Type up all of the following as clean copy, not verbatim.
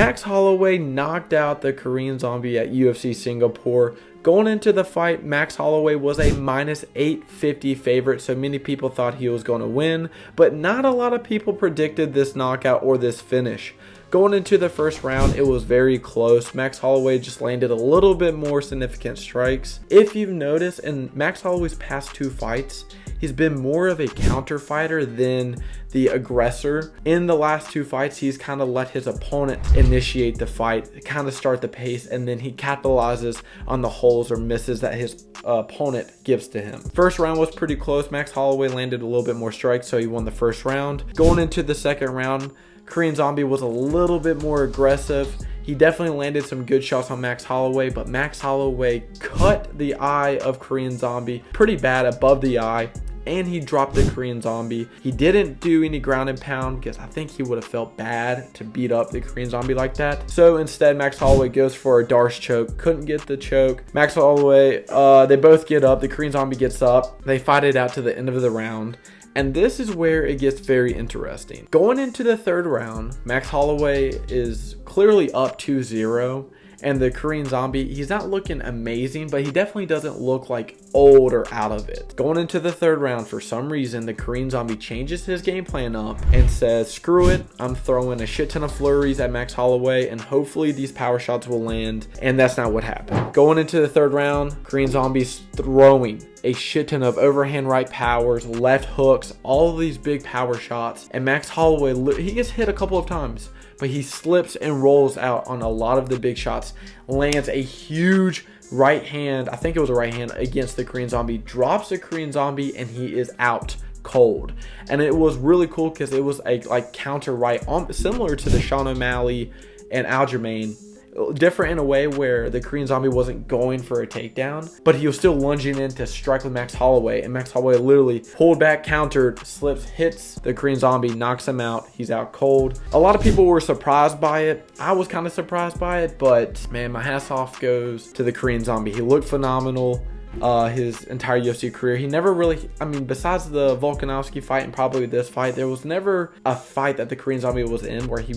Max Holloway knocked out the Korean Zombie at UFC Singapore. Going into the fight, Max Holloway was a minus 850 favorite, so many people thought he was going to win, but not a lot of people predicted this knockout or this finish. Going into the first round, it was very close. Max Holloway just landed a little bit more significant strikes. If you've noticed, in Max Holloway's past 2 fights, he's been more of a counter fighter than the aggressor. In the last 2 fights, he's kind of let his opponent initiate the fight, kind of start the pace, and then he capitalizes on the holes or misses that his opponent gives to him. First round was pretty close. Max Holloway landed a little bit more strikes, so he won the first round. Going into the second round, Korean Zombie was a little bit more aggressive. He definitely landed some good shots on Max Holloway, but Max Holloway cut the eye of Korean Zombie pretty bad above the eye, and he dropped the Korean Zombie. He didn't do any ground and pound because I think he would have felt bad to beat up the Korean Zombie like that. So instead, Max Holloway goes for a Darce choke. Couldn't get the choke. Max Holloway, they both get up. The Korean Zombie gets up. They fight it out to the end of the round. And this is where it gets very interesting. Going into the third round, Max Holloway is clearly up 2-0. And the Korean Zombie, he's not looking amazing, but he definitely doesn't look like old or out of it. Going into the third round, for some reason, the Korean Zombie changes his game plan up and says, screw it, I'm throwing a shit ton of flurries at Max Holloway, and hopefully these power shots will land. And that's not what happened. Going into the third round, Korean Zombie's throwing a shit ton of overhand right powers, left hooks, all of these big power shots. And Max Holloway, he gets hit a couple of times, but he slips and rolls out on a lot of the big shots, lands a huge right hand, I think it was a right hand, against the Korean Zombie, drops the Korean Zombie, and he is out cold. And it was really cool because it was a counter right, similar to the Sean O'Malley and Aljamain. Different in a way where the Korean Zombie wasn't going for a takedown, but he was still lunging in to strike with Max Holloway, and Max Holloway literally pulled back, countered, slips, hits the Korean Zombie, knocks him out. He's out cold. A lot of people were surprised by it. I was kind of surprised by it, but man, my hats off goes to the Korean Zombie. He looked phenomenal. His entire UFC career, he never really, I mean, besides the Volkanovski fight and probably this fight, there was never a fight that the Korean Zombie was in where he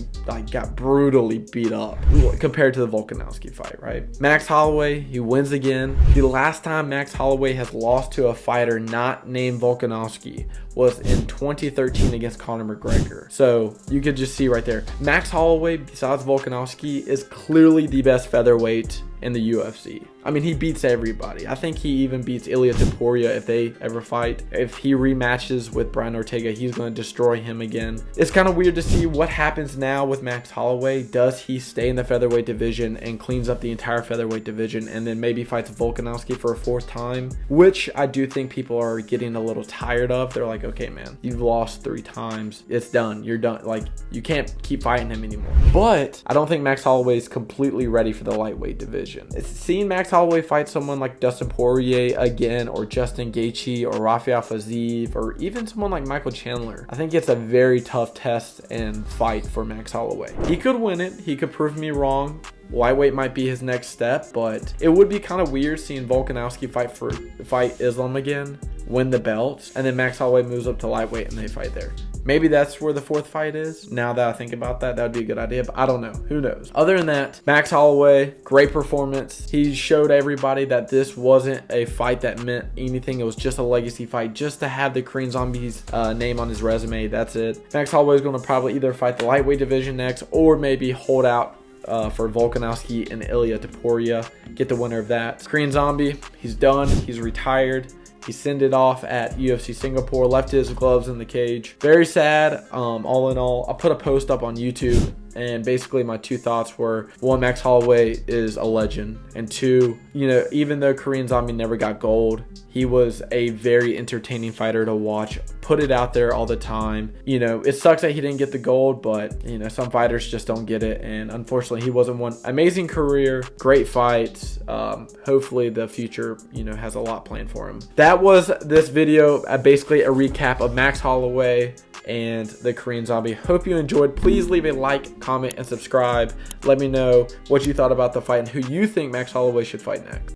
got brutally beat up compared to the Volkanovski fight, right? Max Holloway, he wins again. The last time Max Holloway has lost to a fighter not named Volkanovski was in 2013 against Conor McGregor. So you could just see right there, Max Holloway, besides Volkanovski, is clearly the best featherweight in the UFC. I mean, he beats everybody. I think he even beats Ilia Topuria if they ever fight. If he rematches with Brian Ortega, he's going to destroy him again. It's kind of weird to see what happens now with Max Holloway. Does he stay in the featherweight division and cleans up the entire featherweight division and then maybe fights Volkanovski for a 4th time? Which I do think people are getting a little tired of. They're like, okay, man, you've lost 3 times. It's done. You're done. Like, you can't keep fighting him anymore. But I don't think Max Holloway is completely ready for the lightweight division. Seeing Max Holloway fight someone like Dustin Poirier again, or Justin Gaethje, or Rafael Fiziev, or even someone like Michael Chandler, I think it's a very tough test and fight for Max Holloway. He could win it. He could prove me wrong. Lightweight might be his next step, but it would be kind of weird seeing Volkanovski fight Islam again, win the belt, and then Max Holloway moves up to lightweight and they fight there. Maybe that's where the 4th fight is. Now that I think about that, that would be a good idea, but I don't know. Who knows? Other than that, Max Holloway, great performance. He showed everybody that this wasn't a fight that meant anything. It was just a legacy fight, just to have the Korean Zombie's name on his resume. That's it. Max Holloway is going to probably either fight the lightweight division next, or maybe hold out for Volkanovski and Ilia Topuria. Get the winner of that. Korean Zombie, he's done. He's retired. He sent it off at UFC Singapore, left his gloves in the cage. Very sad. All in all, I put a post up on YouTube, and basically my 2 thoughts were, 1, Max Holloway is a legend, and 2, you know, even though Korean Zombie never got gold, he was a very entertaining fighter to watch. Put it out there all the time. You know, it sucks that he didn't get the gold, but you know, some fighters just don't get it, and unfortunately he wasn't one. Amazing career, great fights. Hopefully the future, you know, has a lot planned for him. That was this video, basically a recap of Max Holloway and the Korean Zombie. Hope you enjoyed. Please leave a like, comment, and subscribe. Let me know what you thought about the fight and who you think Max Holloway should fight next.